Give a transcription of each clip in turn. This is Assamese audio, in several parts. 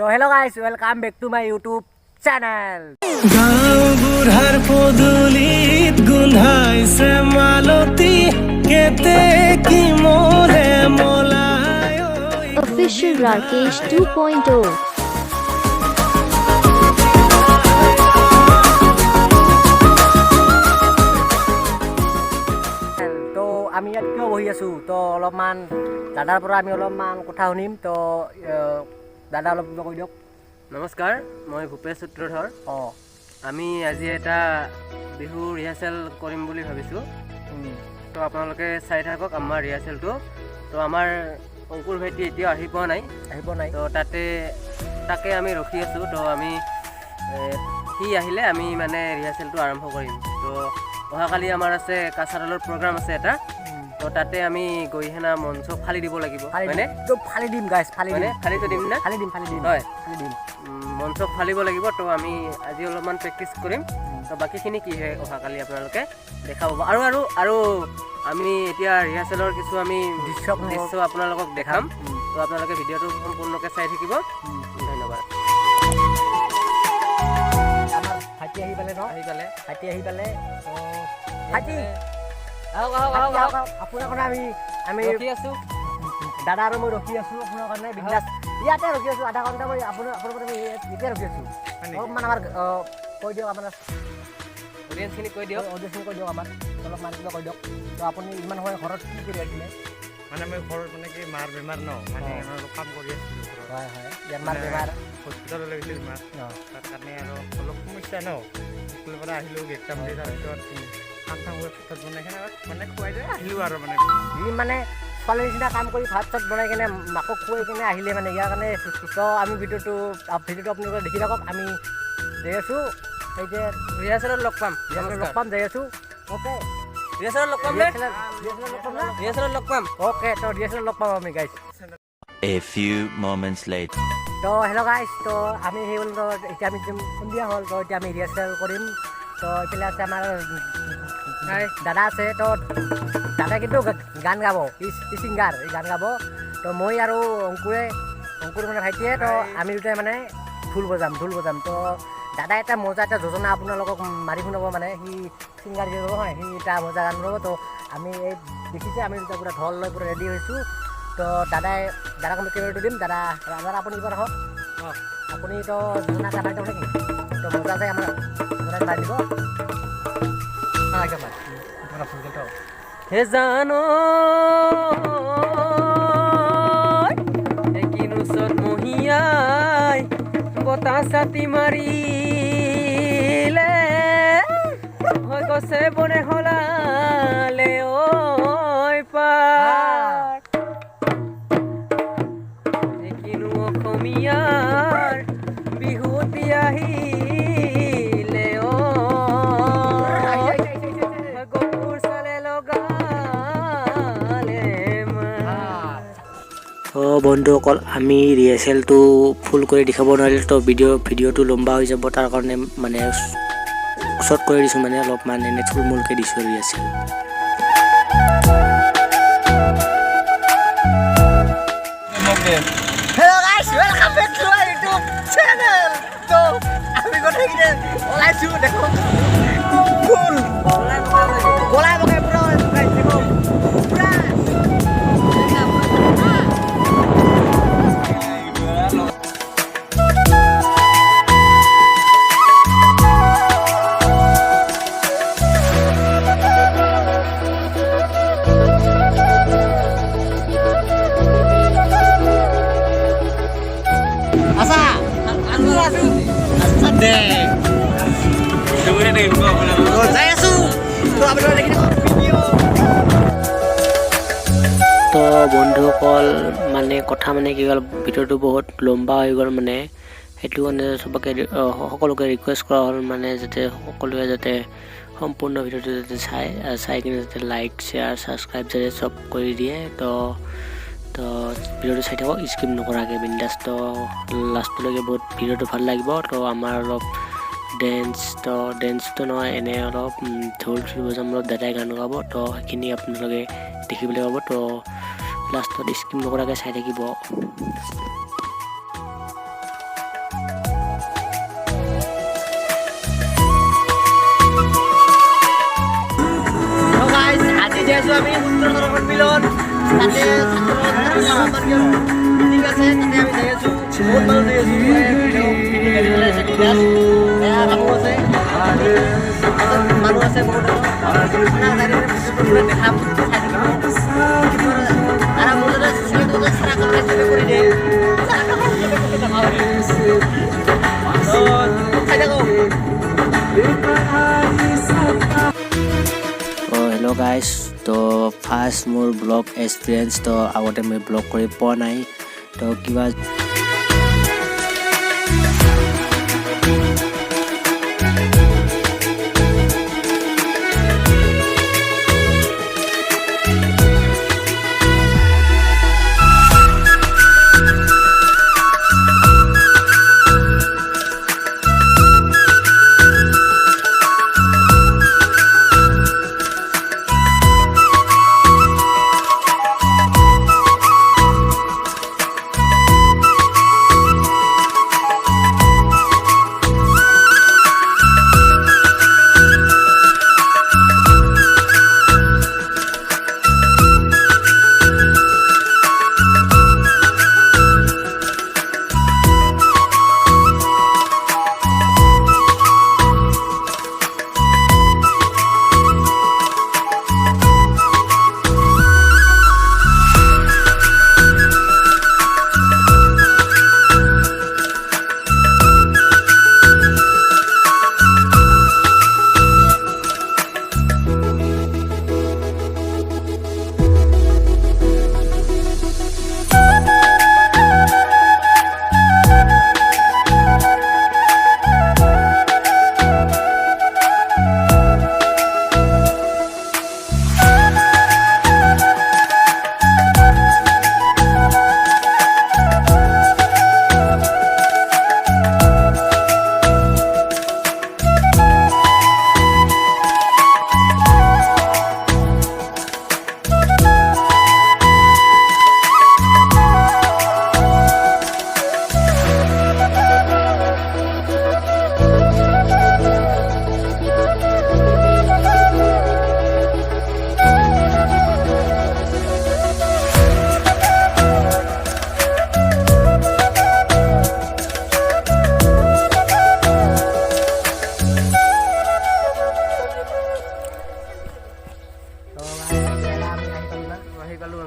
তো hello' guys welcome back to my YouTube channel. গাঁও বুঢ়াৰ পদূলিত গোন্ধাইছে মালতী কেতে কি মৰে মলাই Official Rakesh 2.0 তো আমি ইয়াত কিয় বহি আছোঁ, তো অলপমান দাদাৰ পৰা আমি অলপমান কথা শুনিম। তো দাদা অলপ কিবা কৈ দিয়ক। নমস্কাৰ, মই ভূপেশ সূত্ৰধৰ। আমি আজি এটা বিহু ৰিহাৰ্চেল কৰিম বুলি ভাবিছোঁ। তো আপোনালোকে চাই থাকক আমাৰ ৰিহাৰ্চেলটো। তো আমাৰ অংকুৰ ভাইটি এতিয়াও আহি পোৱা নাই। তো তাকে আমি ৰখি আছোঁ। তো আমি সি আহিলে আমি মানে ৰিহাৰ্চেলটো আৰম্ভ কৰিম। তো অহাকালি আমাৰ আছে কাছাৰৰ প্ৰগ্ৰাম আছে এটা। তো তাতে আমি গৈ হেনা মঞ্চ ফালি দিব লাগিব, হয়নে? ফালি দিম গাইজ, ফালিটো দিম না? ফালি দিম হয়, ফালি দিম। মঞ্চ ফালিব লাগিব। তো আমি আজি অলপমান প্ৰেক্টিচ কৰিম। তো বাকীখিনি কি হয় অহাকালি আপোনালোকে দেখা পাব। আৰু আমি এতিয়া ৰিহাৰ্চেলৰ কিছু আমি দৃশ্য আপোনালোকক দেখাম। তো আপোনালোকে ভিডিঅ'টো সম্পূৰ্ণকৈ চাই থাকিব। ধন্যবাদ। আমাৰ ভাইটি আহি পালে ন? ভাইটি আহি পালে। ভাইটি আপোনাৰ কাৰণে আমি ৰখি আছোঁ। দাদা আৰু মই ৰখি আছোঁ আপোনাৰ কাৰণে। বিন্দাছ ইয়াতে ৰখি আছোঁ, আধা ঘণ্টা মই আপোনাৰ কাৰণে এতিয়া ৰখি আছোঁ। অলপমান আমাৰ কৈ দিয়ক, আপোনাৰ অডিয়েঞ্চখিনি কৈ দিয়ক। কৈ দিয়ক, আমাৰ অলপমান কিবা কৈ দিয়ক। তো আপুনি ইমান সময় ঘৰত কি কৰি আছিলে? মানে মই ঘৰত মানে কি মাৰ বেমাৰ ন, মানে অলপ কাম কৰি আছিলোঁ ঘৰত। হয় বেমাৰ হস্পিটাললৈ গৈছিল মা, তাৰ কাৰণে আৰু অলপ সমস্যা ন। স্কুলৰ পৰা আহিলোঁ, এক্সাম দি তাৰপিছত কাম কৰি ভাত বনাই কিনে মানে খুৱাই দিয়ে আহিলোঁ আৰু মানে মানে ছোৱালীৰ নিচিনা কাম কৰি ভাত চাত বনাই কিনে মাকক খুৱাই কিনে আহিলে মানে। ইয়াৰ কাৰণে তো আমি ভিডিঅ'টো আপোনালোকে দেখি থাকক। আমি যাই আছোঁ, এই যে ৰিহাৰ্চেলত লগ পাম। যাই আছোঁ। অ'কে, ৰিহাৰ্চেলত লগ পাম। অ'কে, তো ৰিহাৰ্চেলত লগ পাম আমি guys. A few moments later. তো হেল্ল' গাইজ, তো আমি সেই হ'ল এতিয়া আমি সন্ধিয়া হ'ল। তো এতিয়া আমি ৰিহাৰ্চেল কৰিম। তো এইফালে আছে আমাৰ দাদা আছে। তো দাদাই কিন্তু গান গাব, ই ছিংগাৰ, এই গান গাব। তো মই আৰু অংকুৰ মানে ভাইটিয়ে, তো আমি দুটাই মানে ঢোল বজাম। তো দাদাই এটা মজা এটা যোজনা আপোনালোকক মাৰি শুনাব। মানে সি ছিংগাৰ দিব নহয়, সি এটা মজা গান গাব। তো আমি এই দেখিছে আমি দুটা পূৰা ঢোল লৈ পূৰা ৰেডি হৈছোঁ। তো দাদাক আমি কেমেৰাটো দিম। দাদা আপুনি কিবা আহক, আপুনি তো যোজনা এটা মাৰি দিয়ক নেকি? তো মজা যায় আমাৰ যোজনা মাৰি দিব। হে জানো কিনো চত মহিয়াই বতাহ ছাতি মাৰিলে হৈ গছে বনে হলালে ঐ পাৰ কিনো অসমীয়াৰ বিহুতি আহিলে তো বন্ধুসকল, আমি ৰিহাৰ্চেলটো ফুল কৰি দেখাব নোৱাৰিলোঁ। তো ভিডিঅ'টো লম্বা হৈ যাব, তাৰ কাৰণে মানে শ্বৰ্ট কৰি দিছোঁ, মানে অলপমান এনে থুলমূলকৈ দিছোঁ rehearsal. Hello' guys, welcome back to my YouTube channel. তো আমি গোটেইকেইটা ওলাইছোঁ, দেখোন ফুল গলাই বগাই পূৰা দেখোন পূৰা যাই আছোঁ। তো আপোনালোকে দেখি থাকক ভিডিঅ'। তো বন্ধুসকল, মানে কথা মানে কি হ'ল, ভিডিঅ'টো বহুত লম্বা হৈ গ'ল। মানে সেইটো কাৰণে সকলোকে ৰিকুৱেষ্ট কৰা হ'ল, মানে যাতে সকলোৱে যাতে সম্পূৰ্ণ ভিডিঅ'টো যাতে চাই কিনে যাতে লাইক শ্বেয়াৰ ছাবস্ক্ৰাইব যাতে চব কৰি দিয়ে। তো ভিডিঅ'টো চাই থাকক স্কিপ নকৰাকৈ বিন্দাছ। তো লাষ্টলৈকে বহুত ভিডিঅ'টো ভাল লাগিব। তো আমাৰ অলপ ডেন্সটো নহয়, এনে অলপ ঢোল বজাম, অলপ দাদাই গান গাব। তো সেইখিনি আপোনালোকে দেখিবলৈ পাব। তো লাষ্টত স্কিপ নকৰাকৈ চাই থাকিব। আছোঁ আমি সূত্ৰধৰ সন্মিলন তাতে মিটিং আছে তাতে আমি যাই আছোঁ বহুত মানুহ যাই আছোঁ মিটিং গাড়ী চলাই আছে বিন্দাছ এয়া মানুহ আছে মানুহ আছে বহুত দেখাম চাই থাকিব আৰু মোৰ যাতে চুইটো চাৰা কৰি দিয়ে চাই থাকোঁ হেল্ল' গাইজ তো ফাৰ্ষ্ট মোৰ ব্লগ এক্সপিৰিয়েঞ্চ তো আগতে মই ব্লগ কৰি পোৱা নাই তো কিবা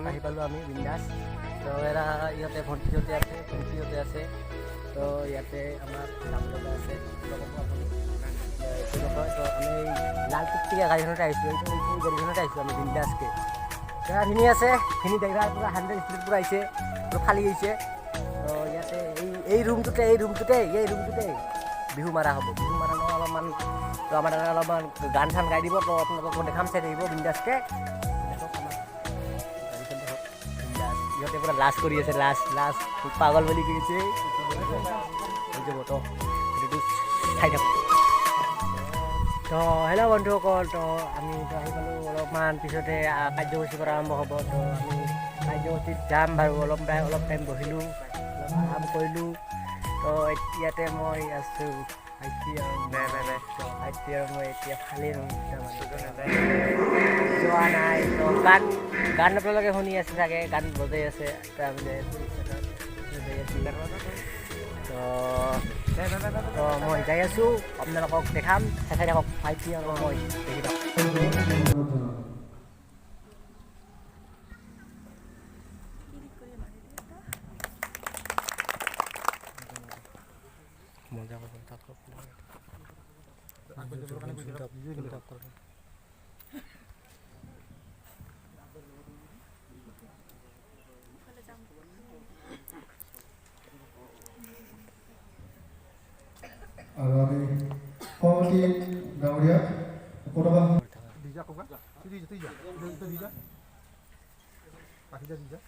আহি পালোঁ আমি বিন্দাছ তো এৰা ইয়াতে ভণ্টিহঁতে আছে তো ইয়াতে আমাৰ নাম লগা আছে এইটো নকয় তো আমি লাল টিকটিকা গাড়ীখনতে আহিছোঁ এইটো গাড়ীখনতে আহিছোঁ আমি বিন্দাছকৈ খিনি আছে খিনি ড্ৰাইভাৰ পূৰা 100 স্পীড পূৰা আহিছে পূৰা খালী হৈছে তো ইয়াতে এই ৰুমটোতে বিহু মাৰা হ'ব বিহু মাৰা নহয় অলপমান তো আমাৰ তাতে অলপমান গান চান গাই দিব তো আপোনালোকক দেখাম চাই থাকিব বিন্দাছকৈ ইহঁতে পুৰা লাজ কৰি আছে লাজ পাগল বুলি কৈছে হৈ যাব তো এইটো চাই থাকোঁ তো হেল্ল' বন্ধুসকল তো আমি তো আহি পালোঁ অলপমান পিছতে কাৰ্যসূচী পৰা আৰম্ভ হ'ব তো আমি কাৰ্যসূচীত যাম বাৰু অলপ টাইম বহিলোঁ অলপ আৰাম কৰিলোঁ তো ইয়াতে মই আছোঁ মই এতিয়া খালী যোৱা নাই তো গান আপোনালোকে শুনি আছে চাগে গান বজাই আছে তাৰমানে তো মই যাই আছোঁ আপোনালোকক দেখাম চাই থাকক ভাইটি আৰু মই দেখি পাম মজা কৰিব তাত আৰু আমি সভাপতি গাঁৱৰীয়া ক'ৰবা দিজা ক'বা দিজা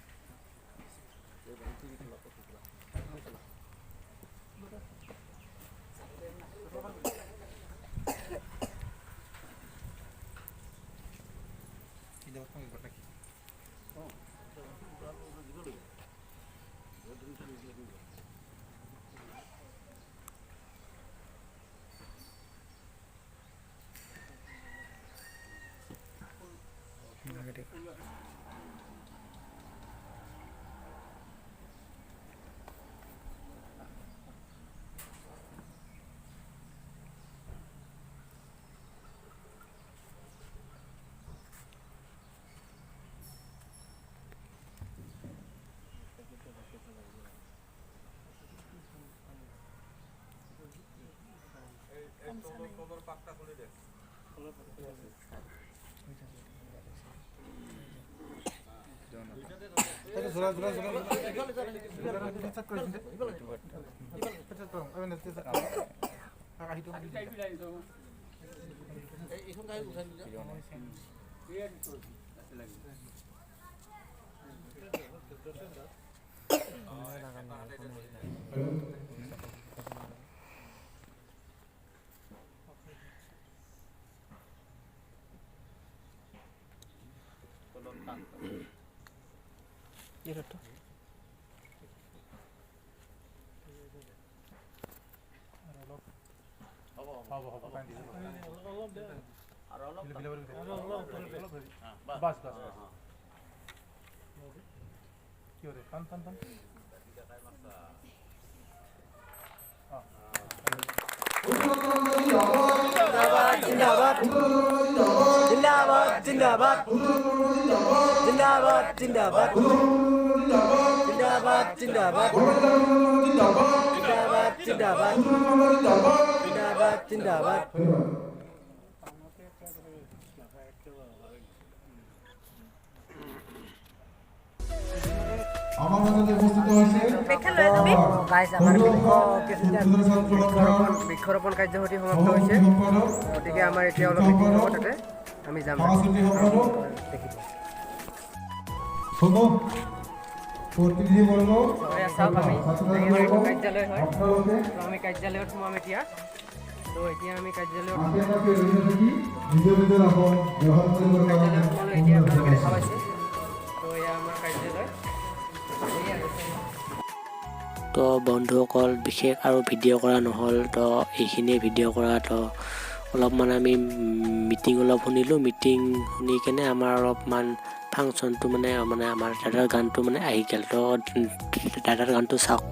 আমাৰ মধ্যে উপস্থিত হয়েছে গাইজ আমাৰ বৃক্ষৰোপণ কাৰ্যসূচী সমাপ্ত হৈছে গতিকে আমাৰ এতিয়া অলপ মিটিং হ'ব তাতে আমি যাম শোনো প্ৰতিনিধিবৰ্গ চাওক আমি কাৰ্যালয় হয় আমি কাৰ্যালয়ত সোমাম এতিয়া তো এতিয়া আমি কাৰ্যালয়ত নিজৰ নিজৰ আসন গ্ৰহণ কৰিবৰ কাৰণে এতিয়া আপোনালোকে দেখা পাইছে তো এয়া আমাৰ কাৰ্যালয় তো বন্ধুসকল বিশেষ আৰু ভিডিঅ' কৰা নহ'ল তো এইখিনিয়ে ভিডিঅ' কৰা তো অলপমান আমি মিটিং অলপ শুনিলোঁ মিটিং শুনি কেনে আমাৰ অলপমান ফাংচনটো মানে আমাৰ দাদাৰ গানটো মানে আহি গ'ল তো দাদাৰ গানটো চাওক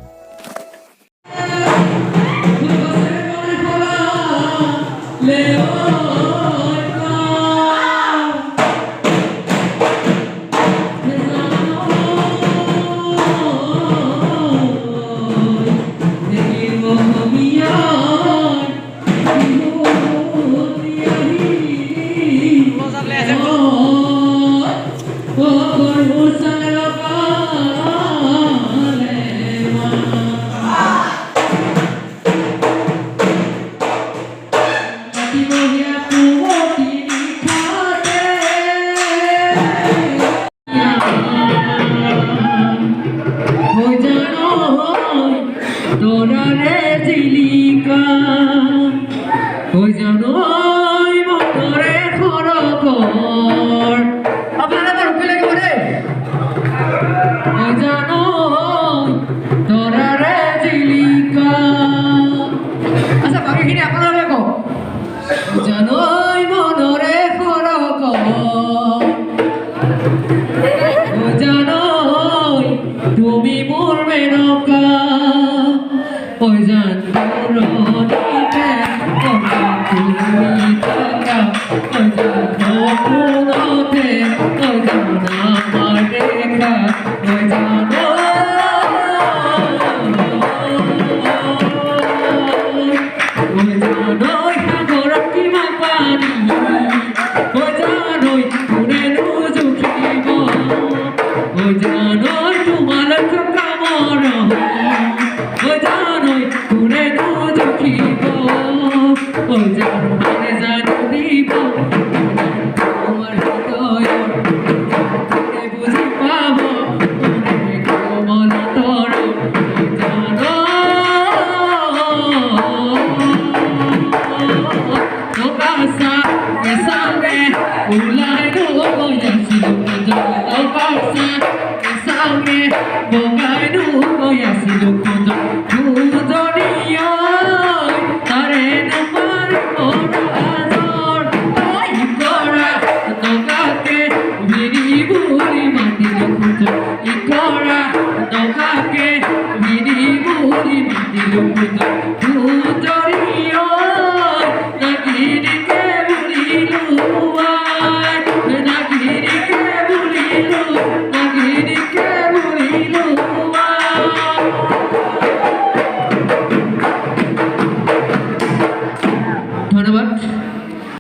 Oh,